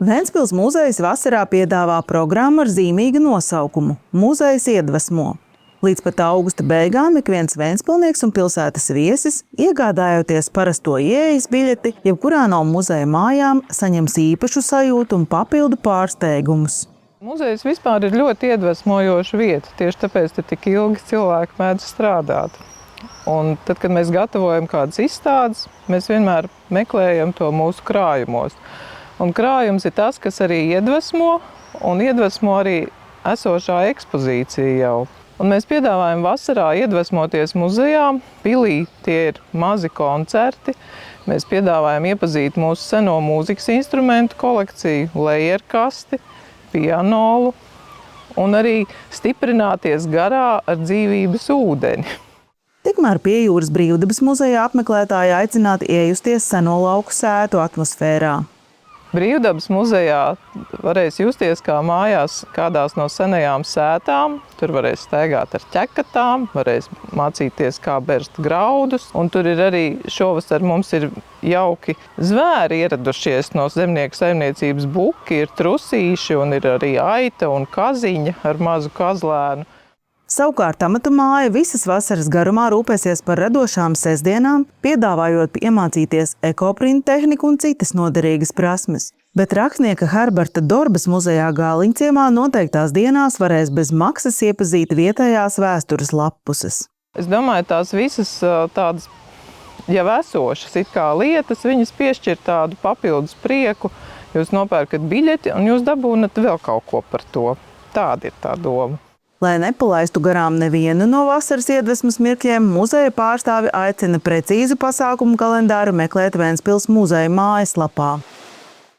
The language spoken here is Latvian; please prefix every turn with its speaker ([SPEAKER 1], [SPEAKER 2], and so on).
[SPEAKER 1] Ventspils muzejs vasarā piedāvā programmu ar zīmīgu nosaukumu Muzejs iedvesmo. Līdz pat augusta beigām ik viens ventspilnieks un pilsētas viesis, iegādājoties parasto ieejas biļeti, jebkurā no muzeja mājām saņems īpašu sajūtu un papildu pārsteigumus.
[SPEAKER 2] Muzejs vispār ir ļoti iedvesmojoša vieta, tieši tāpēc te tik ilgi cilvēki mēdz strādāt. Un tad, kad mēs gatavojam kādas izstādes, mēs vienmēr meklējam to mūsu krājumos. Un krājums ir tas, kas arī iedvesmo, un iedvesmo arī esošā ekspozīcija jau. Un mēs piedāvājam vasarā iedvesmoties muzejā. Pilī tie ir mazi koncerti. Mēs piedāvājam iepazīt mūsu seno mūzikas instrumentu kolekciju, lejerkasti, pianolu un arī stiprināties garā ar dzīvības ūdeni.
[SPEAKER 1] Tikmēr pie jūras Brīvdabas muzejā apmeklētāji aicināti iejusties seno lauku sētu atmosfērā.
[SPEAKER 2] Brīvdabas muzejā varēs justies kā mājās kādās no senajām sētām. Tur varēs staigāt ar ķekatām, varēs mācīties, kā berst graudus. Un tur ir arī šovasar mums ir jauki zvēri ieradušies no zemnieku saimniecības buki, ir trusīši un ir arī aita un kaziņa ar mazu kazlēnu.
[SPEAKER 1] Savukārt amatu māja visas vasaras garumā rūpēsies par radošām sestdienām, piedāvājot iemācīties ekoprinta tehniku un citas noderīgas prasmes. Bet rakstnieka Herberta Dorbas muzejā Gāliņciemā noteiktās dienās varēs bez maksas iepazīt vietējās vēstures lappuses.
[SPEAKER 2] Es domāju, tās visas tādas jau esošas it kā lietas, viņas piešķir tādu papildus prieku. Jūs nopērkat biļeti un jūs dabūnat vēl kaut ko par to. Tāda ir tā doma.
[SPEAKER 1] Lai nepalaistu garām nevienu no vasaras iedvesmas mirkļiem, muzeja pārstāvi aicina precīzu pasākumu kalendāru meklēt Ventspils muzeja mājaslapā.